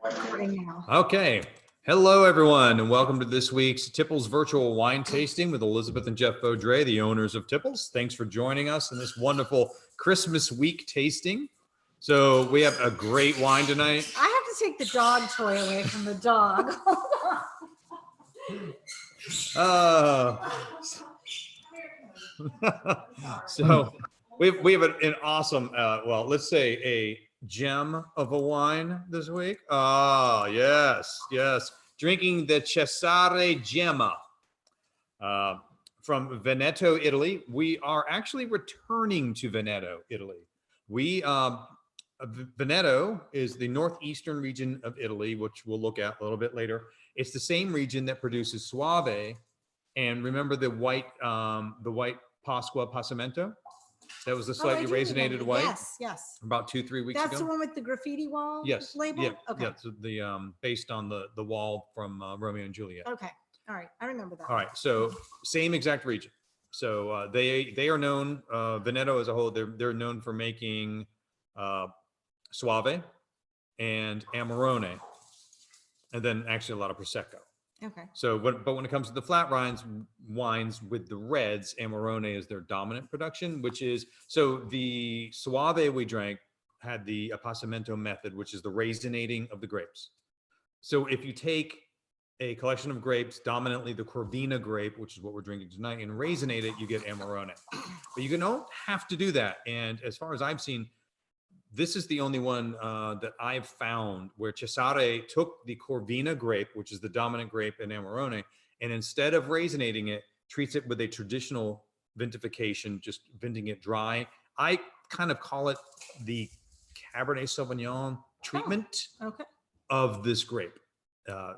Recording now. Okay. Hello, everyone, and welcome to this week's Tipple's virtual wine tasting with Elizabeth and Jeff Beaudre, the owners of Tipple's. Thanks for joining us in this wonderful Christmas week tasting. So we have a great wine tonight. I have to take the dog toy away from the dog. So we have an awesome, well, let's say a gem of a wine this week. Ah, yes. Drinking the Cesari Jema from Veneto, Italy. We are actually returning to Veneto, Italy. Veneto is the northeastern region of Italy, which we'll look at a little bit later. It's the same region that produces Soave, and remember the white Pasqua Passamento? That was the slightly raisinated white. Yes. About 2-3 weeks ago. That's the one with the graffiti wall. Yes. Label. Yeah. Okay. Yeah. So the based on the wall from Romeo and Juliet. Okay. All right. I remember that. All right. So same exact region. So they are known, Veneto as a whole. They're known for making Soave and Amarone, and then actually a lot of Prosecco. Okay. So, but when it comes to the flat wines with the reds, Amarone is their dominant production, which is, so the Soave we drank had the Appassamento method, which is the raisinating of the grapes. So if you take a collection of grapes, dominantly the Corvina grape, which is what we're drinking tonight, and raisinate it, you get Amarone. But you don't have to do that. And as far as I've seen, this is the only one that I've found where Cesari took the Corvina grape, which is the dominant grape in Amarone, and instead of raisinating it, treats it with a traditional vinification, just vinting it dry. I kind of call it the Cabernet Sauvignon treatment of this grape,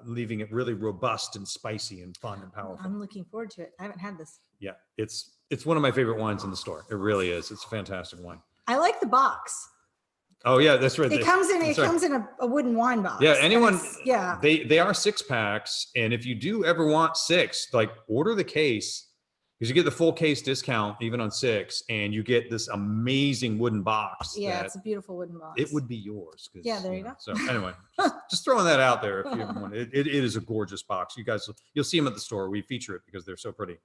leaving it really robust and spicy and fun and powerful. I'm looking forward to it. I haven't had this. Yeah, it's one of my favorite wines in the store. It really is. It's a fantastic wine. I like the box. Oh yeah, that's right. It comes in a wooden wine box. Yeah, anyone. Yeah. They are 6-packs, and if you do ever want 6, like order the case, because you get the full case discount even on 6, and you get this amazing wooden box. Yeah, it's a beautiful wooden box. It would be yours. Yeah, there you go. So anyway, just throwing that out there. If you ever want it, it is a gorgeous box. You guys, you'll see them at the store. We feature it because they're so pretty.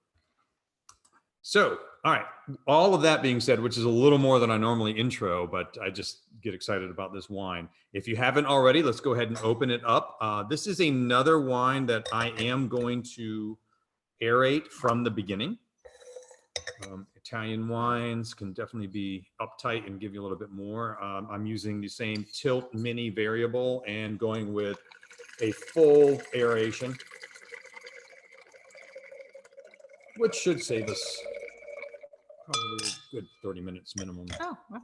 So, all right, all of that being said, which is a little more than I normally intro, but I just get excited about this wine. If you haven't already, let's go ahead and open it up. This is another wine that I am going to aerate from the beginning. Italian wines can definitely be uptight and give you a little bit more. I'm using the same tilt mini variable and going with a full aeration, which should save us probably a good 30 minutes minimum. Oh, well.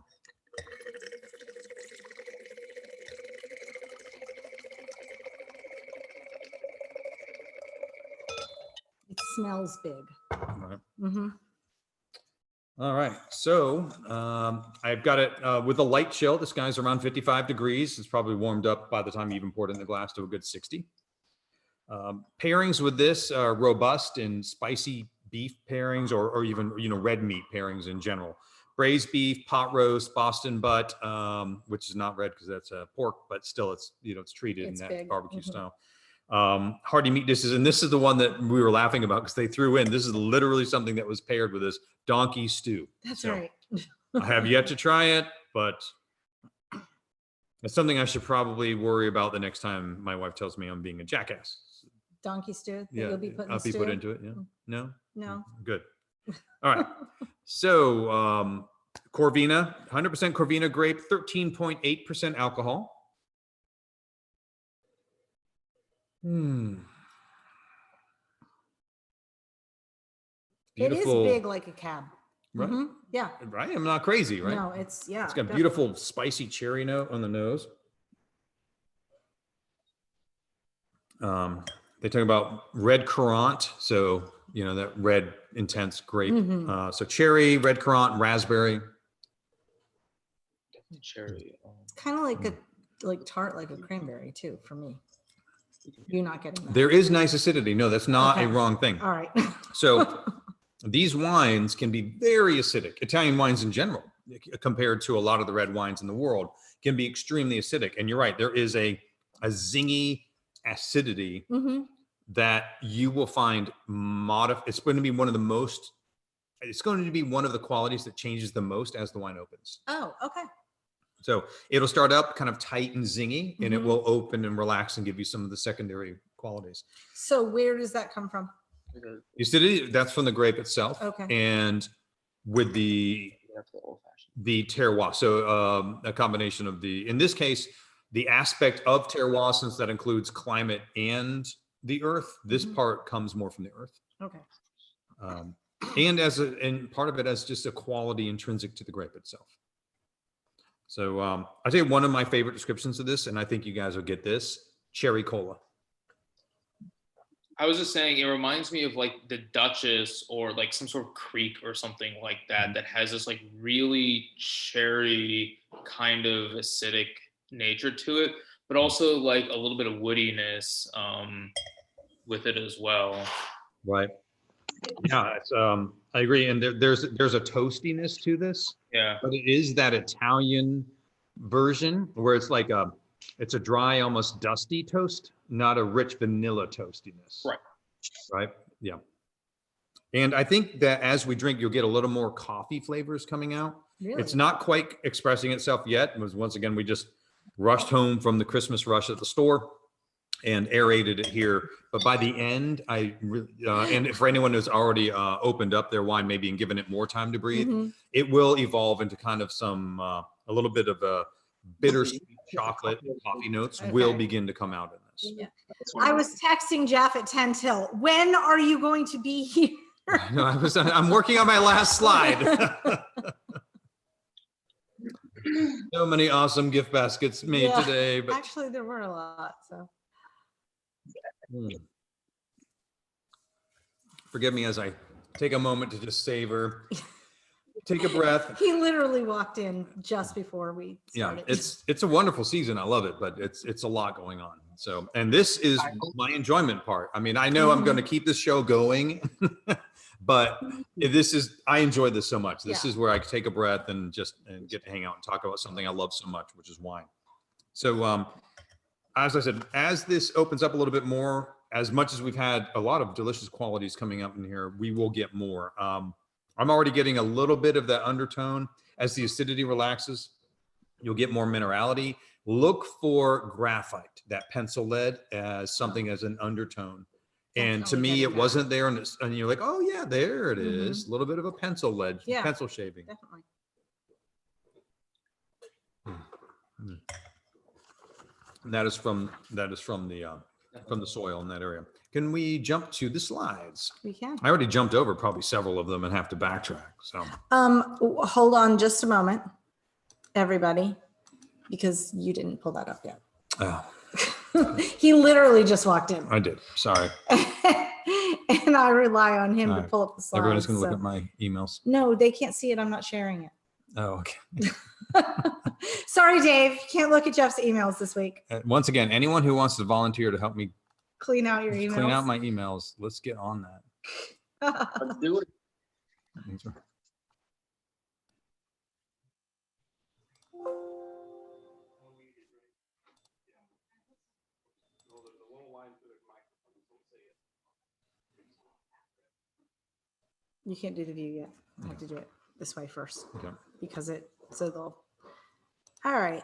It smells big. Right. Mm-hmm. All right. So I've got it with a light chill. This guy's around 55 degrees. It's probably warmed up by the time you even poured it in the glass to a good 60. Pairings with this are robust and spicy beef pairings, or even red meat pairings in general. Braised beef, pot roast, Boston butt, which is not red because that's pork, but still it's it's treated in that big barbecue style. Hearty meat dishes, and this is the one that we were laughing about because they threw in. This is literally something that was paired with this donkey stew. That's right. I have yet to try it, but it's something I should probably worry about the next time my wife tells me I'm being a jackass. Donkey stew? Yeah, you'll be putting I'll be put into it. Yeah. No. Good. All right. So Corvina, 100% Corvina grape, 13.8% alcohol. Beautiful. It is big like a cab. Right. Mm-hmm. Yeah. Right. I'm not crazy, right? No, it's It's got beautiful spicy cherry note on the nose. They talk about red currant, so that red intense grape. Mm-hmm. So cherry, red currant, raspberry. Definitely cherry. It's kind of like tart, like a cranberry too, for me. You're not getting that. There is nice acidity. No, that's not a wrong thing. All right. So these wines can be very acidic. Italian wines in general, compared to a lot of the red wines in the world, can be extremely acidic. And you're right, there is a a zingy acidity Mm-hmm. that you will find it's going to be one of the qualities that changes the most as the wine opens. Oh, okay. So it'll start up kind of tight and zingy, and it Mhm. will open and relax and give you some of the secondary qualities. So where does that come from? Acidity, that's from the grape itself. Okay. And with the terroir, so a combination of in this case, the aspect of terroir, since that includes climate and the earth, this part comes more from the earth. Okay. And part of it as just a quality intrinsic to the grape itself. So I'll tell you one of my favorite descriptions of this, and I think you guys will get this: cherry cola. I was just saying, it reminds me of like the Duchess or like some sort of creek or something like that, that has this like really cherry kind of acidic nature to it, but also like a little bit of woodiness with it as well. Right. Yeah, it's I agree, and there's a toastiness to this. Yeah. But it is that Italian version where it's like it's a dry, almost dusty toast, not a rich vanilla toastiness. Right. Right. Yeah. And I think that as we drink, you'll get a little more coffee flavors coming out. Really? It's not quite expressing itself yet. It was, once again, we just rushed home from the Christmas rush at the store and aerated it here. But by the end, and for anyone who's already opened up their wine, maybe and given it more time to breathe, it will evolve into kind of some, a little bit of a bittersweet chocolate and coffee notes will begin to come out in this. Yeah. I was texting Jeff at 10 till. When are you going to be here? No, I'm working on my last slide. So many awesome gift baskets made today, but actually there were a lot. So forgive me as I take a moment to just savor, take a breath. he literally walked in just before we started. Yeah, it's a wonderful season. I love it, but it's a lot going on. So, and this is my enjoyment part. I mean, I know I'm going to keep this show going, but I enjoy this so much. This is where I can take a breath and get to hang out and talk about something I love so much, which is wine. So, as I said, as this opens up a little bit more, as much as we've had a lot of delicious qualities coming up in here, we will get more. I'm already getting a little bit of that undertone. As the acidity relaxes, you'll get more minerality. Look for graphite, that pencil lead, as something as an undertone. And to me, it wasn't there. And you're like, oh yeah, there it is. A little bit of a pencil lead, pencil shaving. Definitely. And that is from the soil in that area. Can we jump to the slides? We can. I already jumped over probably several of them and have to backtrack. So hold on just a moment, everybody, because you didn't pull that up yet. Oh, He literally just walked in. I did. Sorry. And I rely on him to pull up the slides. Everyone's going to look at my emails. No, they can't see it. I'm not sharing it. Oh, okay. Sorry, Dave. Can't look at Jeff's emails this week. Once again, anyone who wants to volunteer to help me Clean out your emails. clean out my emails, let's get on that. Let's do it. You can't do the view yet. I have to do it this way first. Okay. Because all right.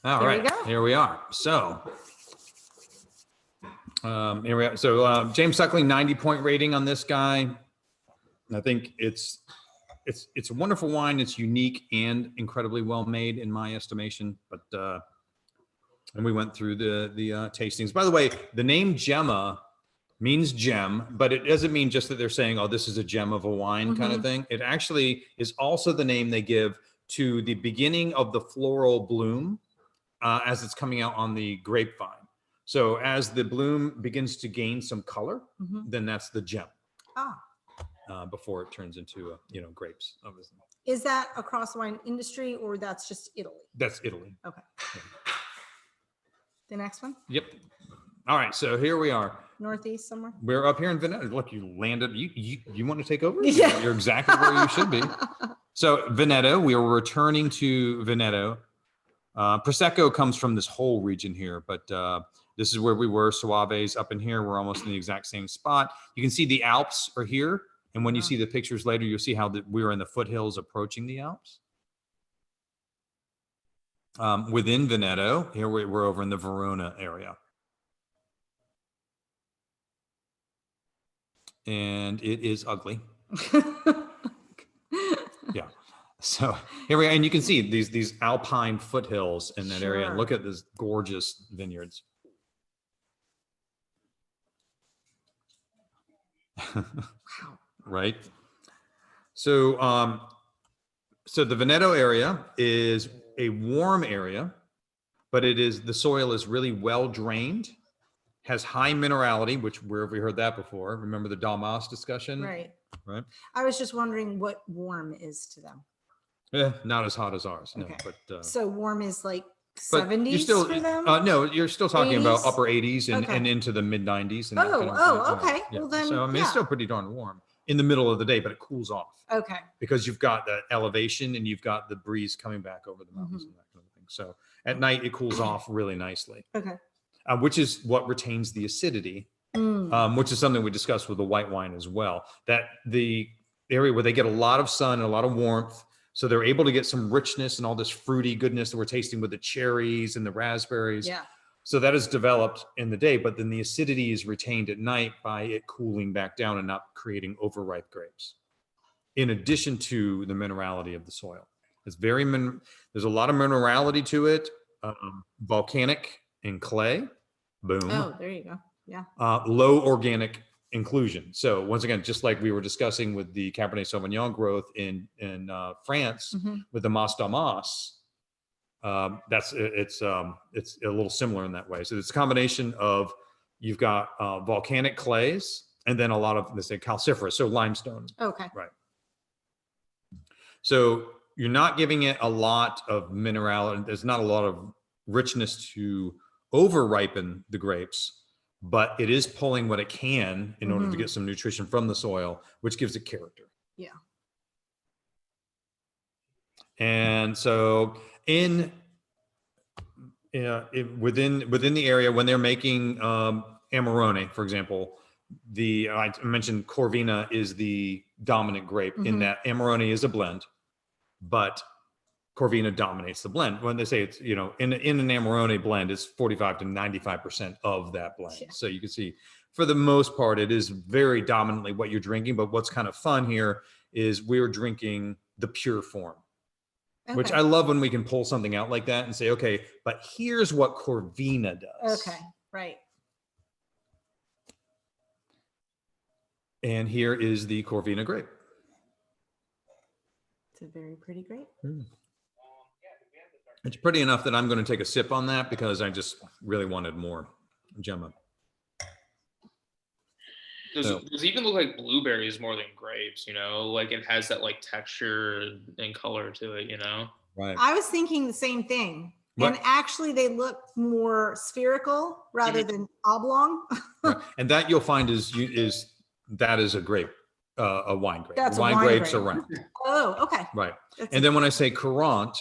All Here right, we go. here we are. So, here we are. So, James Suckling, 90-point rating on this guy. I think it's a wonderful wine. It's unique and incredibly well made in my estimation. But and we went through the tastings. By the way, the name Jema means gem, but it doesn't mean just that they're saying, oh, this is a gem of a wine kind of thing. It actually is also the name they give to the beginning of the floral bloom as it's coming out on the grapevine. So as the bloom begins to gain some color, then that's the gem. Before it turns into grapes. Obviously. Is that across the wine industry or that's just Italy? That's Italy. Okay. Yeah. The next one? Yep. All right, so here we are. Northeast somewhere? We're up here in Veneto. Look, you landed. You want to take over? Yeah. You're exactly where you should be. So Veneto, we are returning to Veneto. Prosecco comes from this whole region here, but this is where we were. Soave's up in here. We're almost in the exact same spot. You can see the Alps are here. And when you see the pictures later, you'll see how we're in the foothills approaching the Alps. Within Veneto, here we're over in the Verona area. And it is ugly. Yeah. So here we are, and you can see these alpine foothills in that area. And look at this gorgeous vineyards. Right. So so the Veneto area is a warm area, but the soil is really well drained, has high minerality, which where have we heard that before? Remember the Dalmas discussion? Right. Right. I was just wondering what warm is to them. Not as hot as ours. No, Okay. but so warm is like but 70s you still, for them? no, you're still talking about 80s? upper 80s and, Okay. and into the mid 90s. And Okay. Yeah. Well then, So I mean, it's still pretty darn warm in the middle of the day, but it cools off. Okay. Because you've got the elevation and you've got the breeze coming back over the mountains and that kind of thing. So at night it cools off really nicely. Okay. Which is what retains the acidity, which is something we discussed with the white wine as well. That the area where they get a lot of sun and a lot of warmth, so they're able to get some richness and all this fruity goodness that we're tasting with the cherries and the raspberries. Yeah. So that is developed in the day, but then the acidity is retained at night by it cooling back down and not creating overripe grapes. In addition to the minerality of the soil, it's there's a lot of minerality to it. Volcanic and clay, boom. Oh, there you go. Yeah. Low organic inclusion. So once again, just like we were discussing with the Cabernet Sauvignon growth in France with the Mas d'Amas, it's a little similar in that way. So it's a combination of you've got volcanic clays and then a lot of, let's say, calciferous, so limestone. Okay. Right. So you're not giving it a lot of minerality. There's not a lot of richness to over ripen the grapes, but it is pulling what it can in order to get some nutrition from the soil, which gives it character. Yeah. And so within the area, when they're making Amarone, for example, I mentioned Corvina is the dominant grape in that Amarone is a blend, but Corvina dominates the blend. When they say it's, in an Amarone blend, it's 45 to 95% of that blend. Yeah. So you can see for the most part, it is very dominantly what you're drinking. But what's kind of fun here is we're drinking the pure form, which I love when we can pull something out like that and say, okay, but here's what Corvina does. Okay, right. And here is the Corvina grape. It's a very pretty grape. It's pretty enough that I'm going to take a sip on that because I just really wanted more. Jema. Does it even look like blueberries more than grapes, like it has that like texture and color to it, Right. I was thinking the same thing. Right. And actually they look more spherical rather than oblong. Right. And that you'll find is a grape, a wine grape. That's wine grapes are round. Oh, okay. Right. And then when I say Courant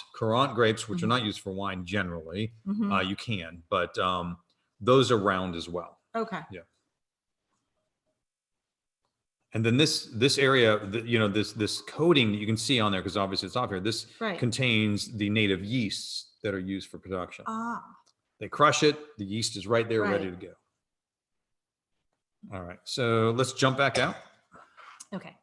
grapes, which are not used for wine generally, you can, but those are round as well. Okay. Yeah. And then this area, this coating that you can see on there, because obviously it's off here, this contains the native yeasts that are used for production. They crush it. The yeast is right there ready to go. All right. So let's jump back out. Okay.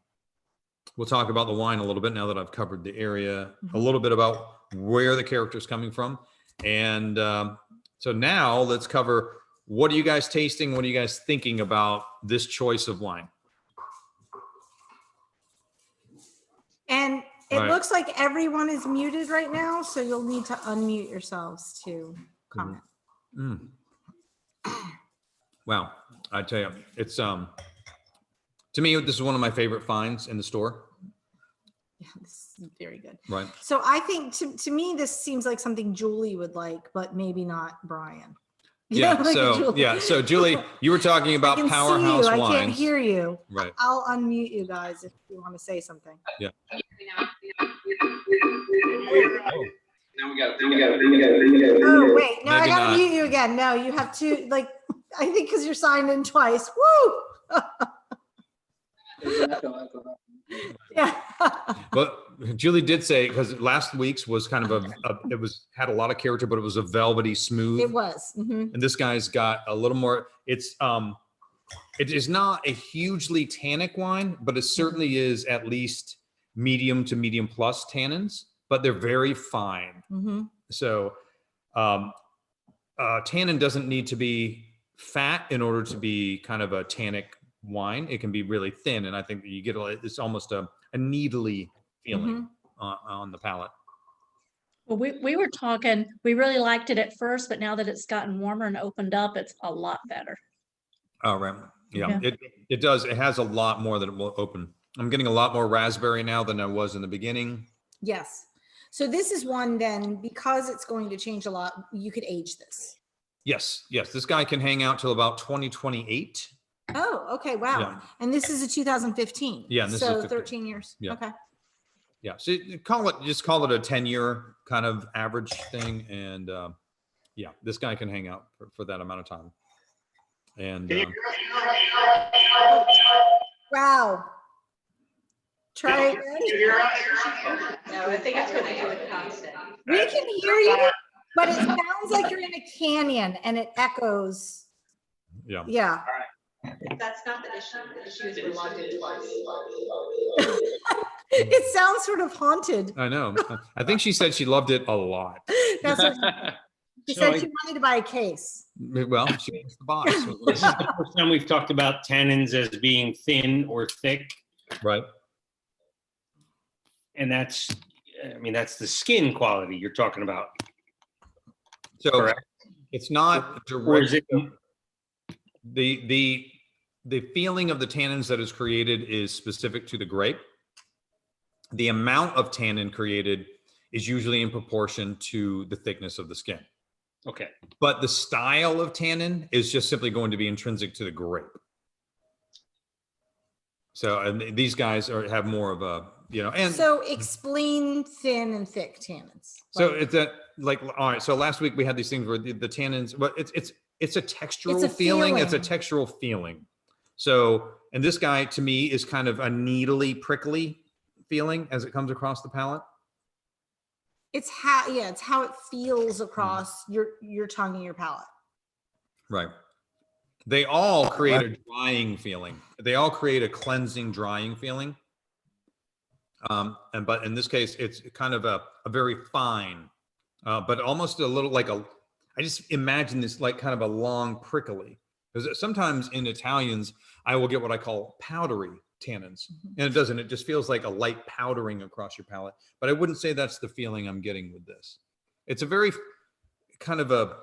We'll talk about the wine a little bit now that I've covered the area, a little bit about where the character is coming from. And so now let's cover, what are you guys tasting? What are you guys thinking about this choice of wine? And it looks like everyone is muted right now, so you'll need to unmute yourselves to comment. Wow. I tell you, it's, to me, this is one of my favorite finds in the store. Yeah, this is very good. Right. So I think to me, this seems like something Julie would like, but maybe not Brian. Yeah. So Julie, you were talking about powerhouse wines. I can't hear you. Right. I'll unmute you guys if you want to say something. Yeah. Oh, wait, no, I Maybe gotta not. mute you again. No, you have to, like, I think because you're signed in twice. Woo! Yeah. But Julie did say, because last week's was kind of it was had a lot of character, but it was a velvety smooth. It was. Mhm. And this guy's got a little more. It is not a hugely tannic wine, but it certainly is at least medium to medium plus tannins, but they're very fine. Mhm. So tannin doesn't need to be fat in order to be kind of a tannic wine. It can be really thin, and I think you get it's almost a needly feeling on the palate. Well, we were talking, we really liked it at first, but now that it's gotten warmer and opened up, it's a lot better. Oh, right. Yeah. It does. It has a lot more that it will open. I'm getting a lot more raspberry now than I was in the beginning. Yes. So this is one then, because it's going to change a lot, you could age this. Yes. This guy can hang out till about 2028. Oh, okay. Wow. Yeah. And this is a 2015. Yeah, and this is so 15. 13 years. Yeah. Okay. Yeah. So just call it a 10-year kind of average thing. And yeah, this guy can hang out for that amount of time. And wow. Try again. No, I think it's what they do with constant. We can hear you, but it sounds like you're in a canyon and it echoes. Yeah. Yeah. That's not the issue. The issue is we're logged in twice. It sounds sort of haunted. I know. I think she said she loved it a lot. That's what she said. She wanted to buy a case. Well, she was the boss. This is the first time we've talked about tannins as being thin or thick. Right. And that's the skin quality you're talking about. So Correct. it's not Or is direct. it The feeling of the tannins that is created is specific to the grape. The amount of tannin created is usually in proportion to the thickness of the skin. okay? But the style of tannin is just simply going to be intrinsic to the grape. So and these guys have more of a, and So explain thin and thick tannins. so it's that all right. So last week we had these things where the tannins, but it's a textural It's a feeling. It's a feeling. textural feeling. So, and this guy to me is kind of a needly prickly feeling as it comes across the palate. It's how it feels across your tongue and your palate. Right. They all create a drying feeling. They all create a cleansing, drying feeling. But in this case, it's kind of a very fine, but almost a little like I just imagine this like kind of a long prickly. Because sometimes in Italians, I will get what I call powdery tannins. And it doesn't. It just feels like a light powdering across your palate. But I wouldn't say that's the feeling I'm getting with this. It's a very kind of a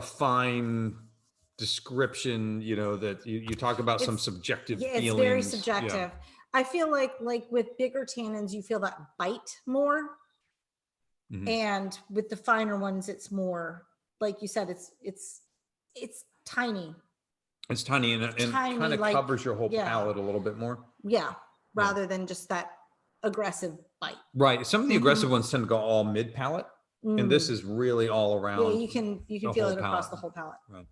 fine description, that you talk about some subjective Yeah, feelings. it's very Yeah. subjective. I feel like with bigger tannins, you feel that bite more. Mhm. And with the finer ones, it's more, like you said, it's tiny. It's tiny and Tiny, kind of like, covers your whole yeah. palate a little bit more. Yeah. Rather than just that aggressive bite. Right. Some of the aggressive ones tend to go all mid palate, and this Mm. is really all around. Yeah, you can the feel whole it across palate. the whole palate.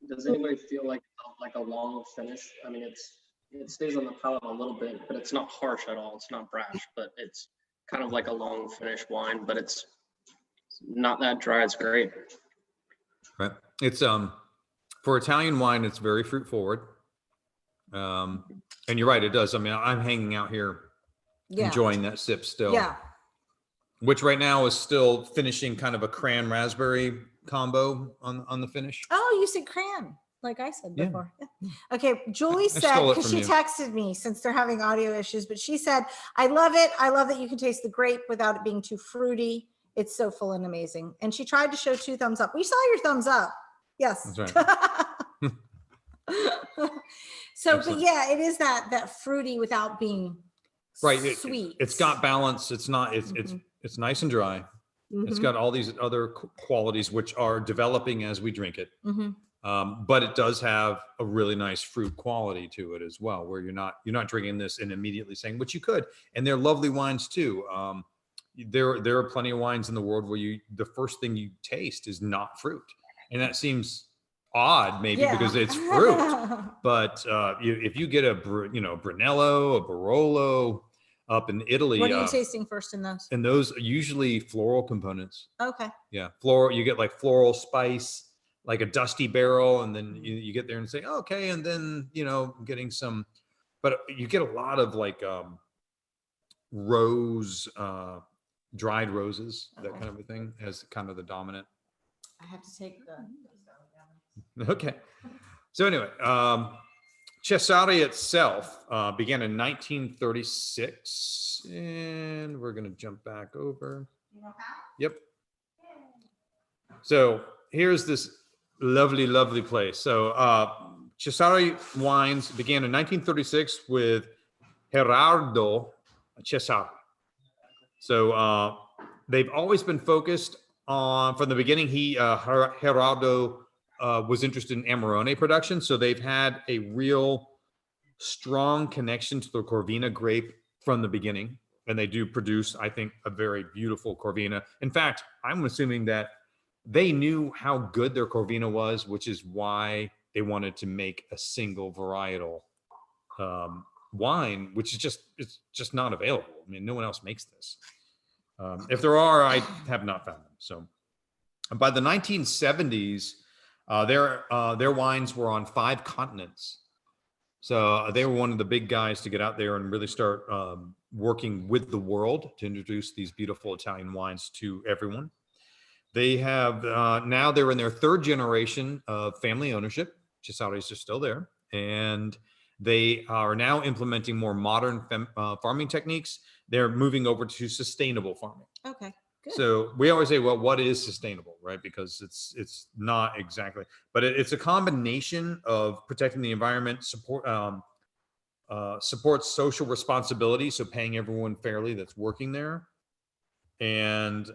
Does anybody feel like a long finish? I mean, it stays on the palate a little bit, but it's not harsh at all. It's not brash, but it's kind of like a long finish wine, but it's not that dry. It's great. Right. It's for Italian wine, it's very fruit forward. And you're right, it does. I mean, I'm hanging out here Yeah. enjoying that sip still. Yeah. Which right now is still finishing kind of a cran raspberry combo on the finish. Oh, you said cran, like I said Yeah. before. Yeah. Okay, Julie said, stole it because from she you. texted me since they're having audio issues, but she said, I love it. I love that you can taste the grape without it being too fruity. It's so full and amazing. And she tried to show 2 thumbs up. We saw your thumbs up. Yes. That's So, Excellent. but yeah, it is that fruity without being Right. sweet. It's got balance. It's not, it's nice and dry. It's Mhm, got all these other qualities which are developing as we drink it. mhm. But it does have a really nice fruit quality to it as well, where you're not drinking this and immediately saying, which you could, and they're lovely wines too. there are plenty of wines in the world where the first thing you taste is not fruit, and that seems odd maybe because it's fruit. But if you get a Brunello, a Barolo up in Italy, What are you tasting first in those? and those are usually floral components. Okay. Yeah, floral. You get like floral spice, like a dusty barrel, and then you get there and say, oh, okay, and then getting some, but you get a lot of like rose, dried roses, that kind of a thing, as kind of the dominant. I have to take the. Okay. So anyway, Cesari itself began in 1936, and we're going to jump back over. Yep. So here's this lovely, lovely place. So Cesari wines began in 1936 with Gerardo Cesari. So they've always been focused on, from the beginning, Gerardo was interested in Amarone production. So they've had a real strong connection to the Corvina grape from the beginning. And they do produce, I think, a very beautiful Corvina. In fact, I'm assuming that they knew how good their Corvina was, which is why they wanted to make a single varietal wine, which is it's just not available. I mean, no one else makes this. If there are, I have not found them. So by the 1970s, their wines were on 5 continents. So they were one of the big guys to get out there and really start working with the world to introduce these beautiful Italian wines to everyone. They have now they're in their 3rd generation of family ownership. Cesari's are still there, and they are now implementing more modern farming techniques. They're moving over to sustainable farming. Okay. Good. So we always say, well, what is sustainable, right? Because it's not exactly, but it's a combination of protecting the environment, supports social responsibility, so paying everyone fairly that's working there, and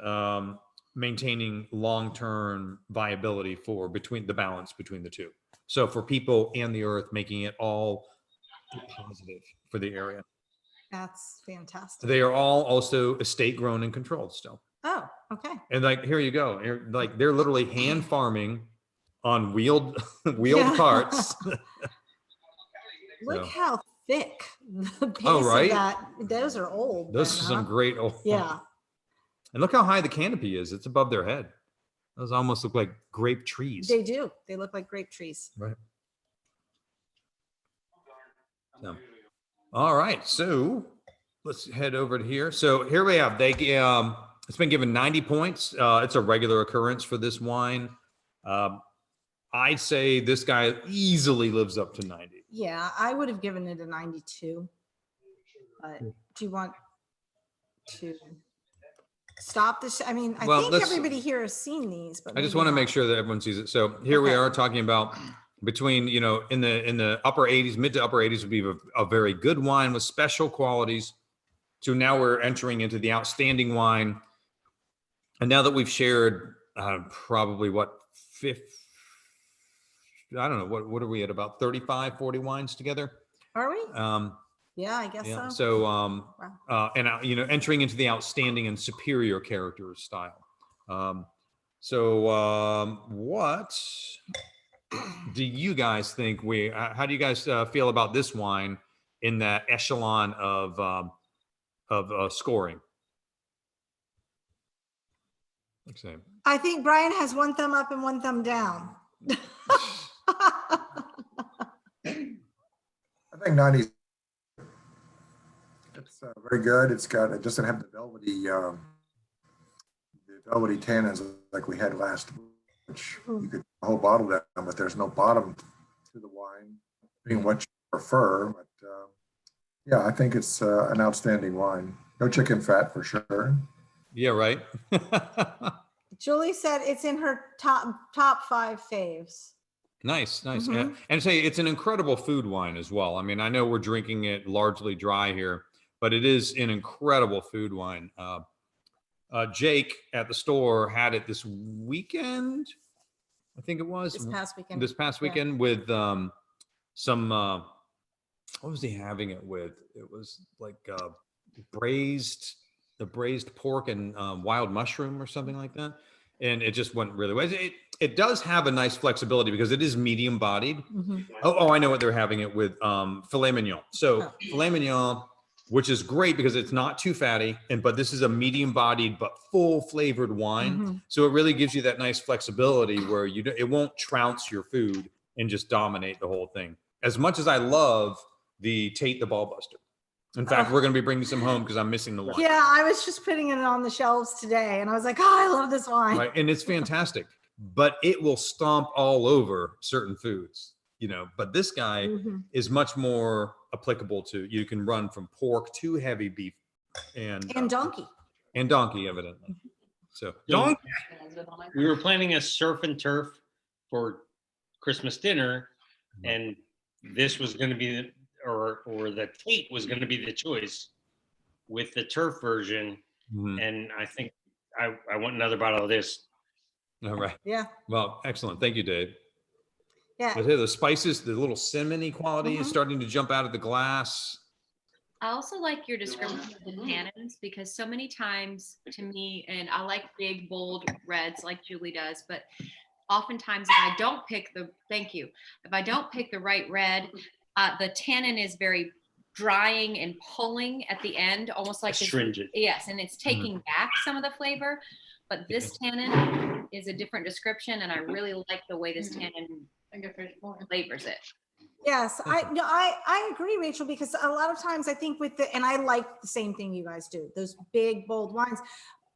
maintaining long-term viability between the balance between the two. So for people and the earth, making it all positive for the area. That's fantastic. They are all also estate grown and controlled still. Oh, okay. And like, here you go. Like they're literally hand farming on wheeled Yeah. carts. Look So. how thick the base right? of that. Those are old. Those then, are some huh? great old. Yeah. And look how high the canopy is. It's above their head. Those almost look like grape trees. They do. They look like grape trees. Right. So, all right. So let's head over to here. So here we have, it's been given 90 points. It's a regular occurrence for this wine. I'd say this guy easily lives up to 90. Yeah, I would have given it a 92. But do you want to stop this? I mean, I think everybody here has seen these, but I just maybe want to not. make sure that everyone sees it. So here we Okay. are talking about between, in the upper 80s, mid to upper 80s would be a very good wine with special qualities. So now we're entering into the outstanding wine. And now that we've shared probably I don't know, what are we at, about 35, 40 wines together? Are we? Yeah, I guess Yeah. so. So, entering into the outstanding and superior character style. What do you guys think how do you guys feel about this wine in that echelon of scoring? Same. I think Brian has 1 thumb up and 1 thumb down. I think 90. It's very good. It doesn't have the velvety tannins like we had last, which you could a whole bottle down, but there's no bottom to the wine, being what you prefer. But yeah, I think it's an outstanding wine. No chicken fat for sure. Yeah, right. Julie said it's in her top 5 faves. Nice. Mhm. And say it's an incredible food wine as well. I mean, I know we're drinking it largely dry here, but it is an incredible food wine. Jake at the store had it this weekend. I think it was This past weekend. with some what was he having it with? It was like braised the braised pork and wild mushroom or something like that. And it just went really well. It does have a nice flexibility because it is medium bodied. Mhm. Oh, I know what they're having it with, filet mignon. So Oh. filet mignon, which is great because it's not too fatty, but this is a medium bodied but full flavored wine. Mhm. So it really gives you that nice flexibility where it won't trounce your food and just dominate the whole thing. As much as I love the Tate the Ballbuster. In fact, Oh. we're going to be bringing some home because I'm missing the wine. Yeah, I was just putting it on the shelves today and I was like, oh, I love this wine. Right. And it's fantastic, but it will stomp all over certain foods, but this guy Mhm. is much more applicable to, you can run from pork to heavy beef and donkey. and donkey, evidently. So So donkey. we were planning a surf and turf for Christmas dinner, and this was going to be or the Tate was going to be the choice with the turf version. Mhm. And I think I want another bottle of this. All right. Yeah. Well, excellent. Thank you, Dave. Yeah. But here, the spices, the little cinnamony quality is Mhm. starting to jump out of the glass. I also like your description of the tannins because so many times to me, and I like big, bold reds like Julie does, but oftentimes if I don't pick the right red, the tannin is very drying and pulling at the end, almost like Astringent. yes, and it's taking back some of the flavor. But this tannin is a different description, and I really like the way this tannin flavors it. Yes, I agree, Rachel, because a lot of times I think and I like the same thing you guys do, those big, bold wines,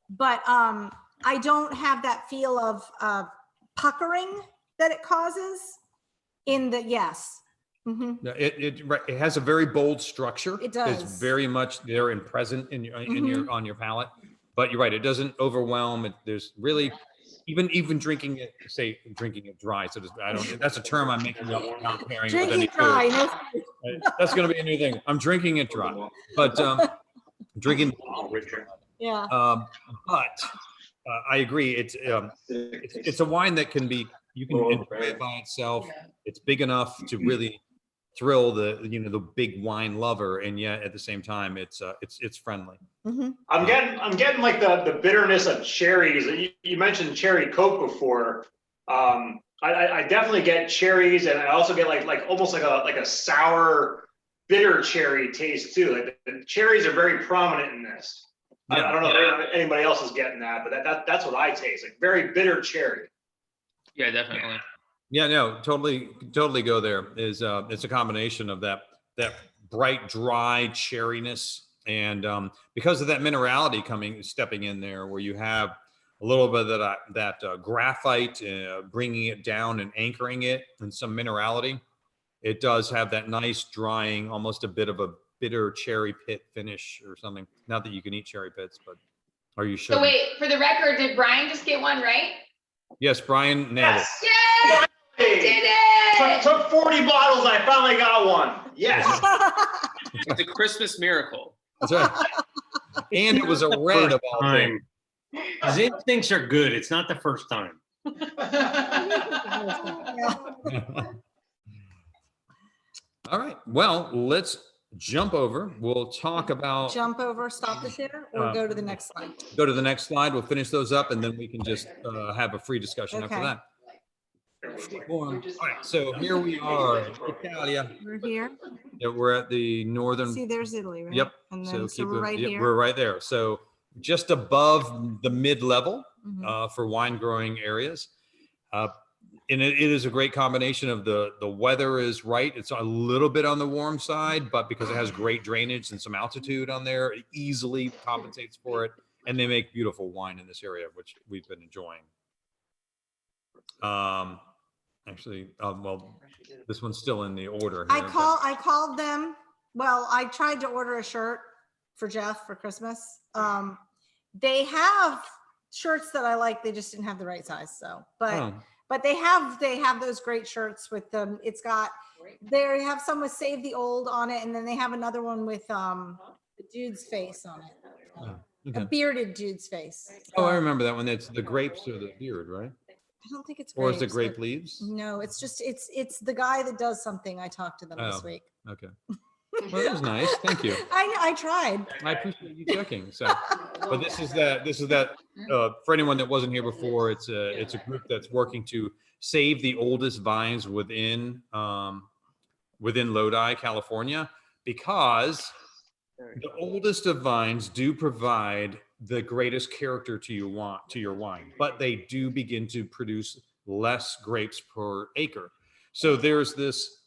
but I don't have that feel of puckering that it causes in the, yes. Mhm. No, it has a very bold structure. It does. It's very much there and present in your Mhm. on your palate. But you're right, it doesn't overwhelm. There's really even drinking it dry. So that's a term I'm making up, not pairing it with any Drinking dry, food. no. That's going to be a new thing. I'm drinking it dry, but drinking. Yeah. But I agree. It's a wine that you can enjoy it by itself. It's big enough to really thrill the big wine lover, and yet at the same time, it's friendly. Mhm. I'm getting like the bitterness of cherries. You mentioned cherry Coke before. I definitely get cherries, and I also get like almost like a sour, bitter cherry taste too. Like the cherries are very prominent in this. Yeah. I don't know if anybody else is getting that, but that's what I taste, like very bitter cherry. Yeah, definitely. Yeah, no, totally go there. It's a combination of that bright, dry cherryness, and because of that minerality stepping in there, where you have a little bit of that graphite, bringing it down and anchoring it, and some minerality. It does have that nice drying, almost a bit of a bitter cherry pit finish or something. Not that you can eat cherry pits, but are you sure? So wait, for the record, did Brian just get one right? Yes, Brian nailed it. Yay! Did it! Took 40 bottles, I finally got one. Yes. It's a Christmas miracle. That's right. And it was a red of all things. His instincts are good. It's not the first time. All right. Well, let's jump over. We'll talk about Jump over, stop the share, or go to the next slide. go to the next slide. We'll finish those up, and then we can just have a free discussion after Okay. that. All right. So here we are, Italia. We're here. Yeah, we're at the northern. See, there's Italy, right? Yep. And So then, keep we're it- right yep, here. We're right there. So just above the mid-level Mhm. for wine growing areas. And it is a great combination of the weather is right. It's a little bit on the warm side, but because it has great drainage and some altitude on there, it easily compensates for it. And they make beautiful wine in this area, which we've been enjoying. Actually, well, this one's still in the order here. I called them. Well, I tried to order a shirt for Jeff for Christmas. They have shirts that I like. They just didn't have the right size. So, but they have those great shirts with them. They have some with Save the Old on it, and then they have another one with the dude's face on it. Okay. A bearded dude's face. Oh, I remember that one. That's the grapes or the beard, right? I don't think it's Or is it grapes, grape but- leaves? No, it's just it's the guy that does something. I talked to them this Oh. week. Okay. Well, that was nice. Thank you. I tried. I appreciate you checking. So, but this is that for anyone that wasn't here before, it's a group that's working to save the oldest vines within Lodi, California, because the oldest of vines do provide the greatest character to your wine, but they do begin to produce less grapes per acre. So there's this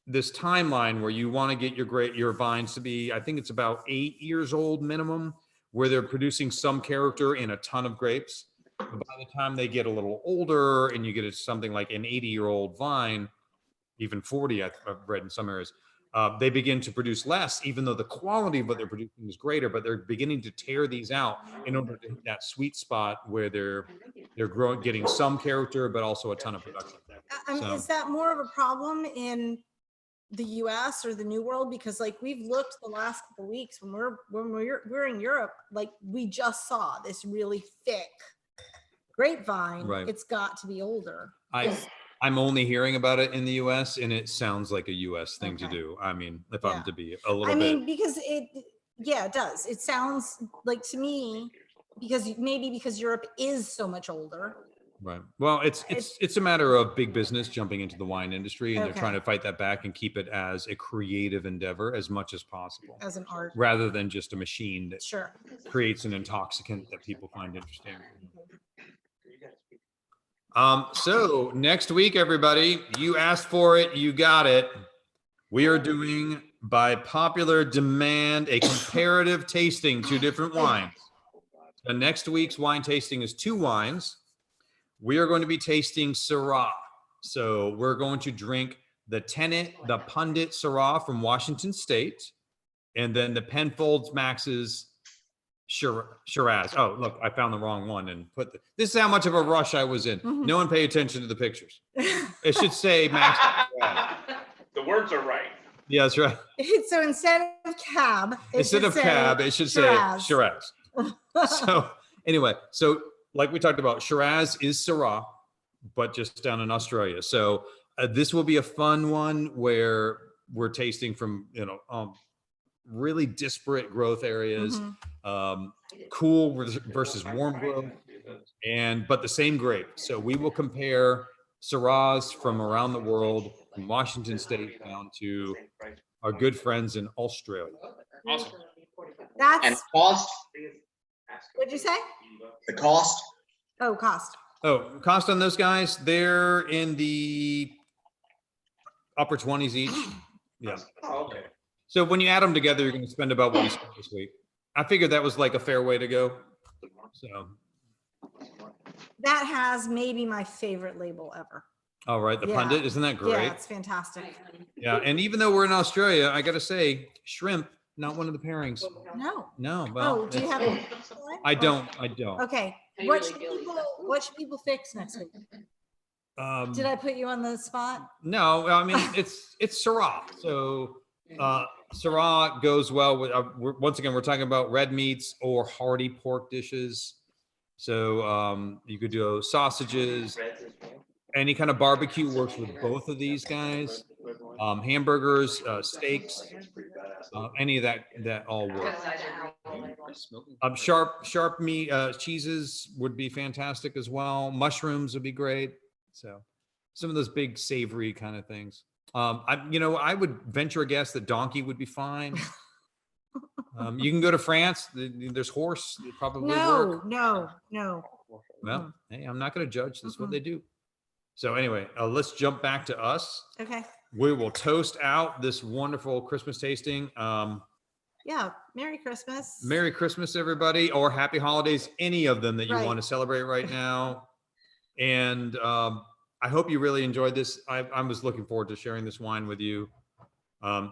timeline where you want to get your vines to be, I think it's about 8 years old minimum, where they're producing some character in a ton of grapes. But by the time they get a little older and you get something like an 80-year-old vine, even 40, I've read in some areas, they begin to produce less, even though the quality of what they're producing is greater, but they're beginning to tear these out in order to hit that sweet spot where they're growing, getting some character, but also a ton of production. Is that more of a problem in the US or the New World? Because like we've looked the last couple of weeks when we're in Europe, like we just saw this really thick grapevine. Right. It's got to be older. I'm only hearing about it in the US, and it sounds like a US thing to do. I mean, if I'm to be a little bit. Because it does. It sounds like to me, because Europe is so much older. Right. Well, it's a matter of big business jumping into the wine industry, and they're trying to fight that back and keep it as a creative endeavor as much as possible. As an art. Rather than just a machine that Sure. creates an intoxicant that people find interesting. So next week, everybody, you asked for it, you got it. We are doing, by popular demand, a comparative tasting, 2 different wines. The next week's wine tasting is 2 wines. We are going to be tasting Syrah. So we're going to drink the Pundit Syrah from Washington State, and then the Penfolds Max's Shiraz. Oh, look, I found the wrong one and this is how much of a rush I was in. Mm-hmm. No one pay attention to the pictures. It should say Max. The words are right. Yeah, that's right. So instead of cab, it should say Shiraz. So anyway, so like we talked about, Shiraz is Syrah, but just down in Australia. So this will be a fun one where we're tasting from, really disparate growth areas, cool versus warm growth, but the same grape. So we will compare Syrahs from around the world, from Washington State down to our good friends in Australia. Awesome. And cost? What'd you say? The cost? Oh, cost. Oh, cost on those guys, they're in the upper 20s each. Yeah. Oh, okay. So when you add them together, you're going to spend about what you spent this week. I figured that was like a fair way to go. So that has maybe my favorite label ever. All right, the Pundit, isn't that great? Yeah, it's fantastic. Yeah, and even though we're in Australia, I got to say, shrimp, not one of the pairings. No. Well, do you have it? I don't. Okay. What should people fix next week? Did I put you on the spot? No, I mean it's Syrah. So Syrah goes well with. Once again, we're talking about red meats or hearty pork dishes. So you could do sausages. Any kind of barbecue works with both of these guys. Hamburgers, steaks, any of that all work. Sharp meat cheeses would be fantastic as well. Mushrooms would be great. So some of those big savory kind of things. I would venture a guess that donkey would be fine. You can go to France. There's horse. It probably work. No. Well, hey, I'm not going to judge. That's what they do. So anyway, let's jump back to us. Okay. We will toast out this wonderful Christmas tasting. Yeah. Merry Christmas. Merry Christmas, everybody, or Happy Holidays, any of them that you want to celebrate right now. And I hope you really enjoyed this. I was looking forward to sharing this wine with you. I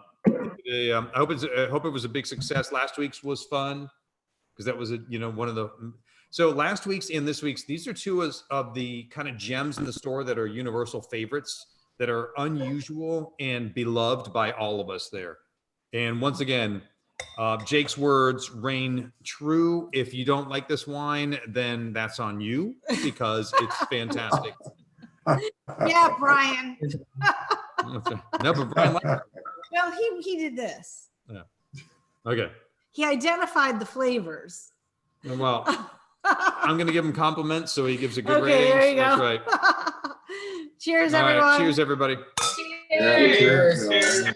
hope it was a big success. Last week's was fun because that was one of the. So last week's and this week's, these are two of the kind of gems in the store that are universal favorites that are unusual and beloved by all of us there. And once again, Jake's words reign true. If you don't like this wine, then that's on you because it's fantastic. Yeah, Brian. No, but Brian liked it. Well, he did this. Okay. He identified the flavors. Well, I'm going to give him compliments, so he gives a good Okay, rating. there you That's go. right. Cheers, All right, everyone. cheers, everybody. Yeah, Cheers. cheers.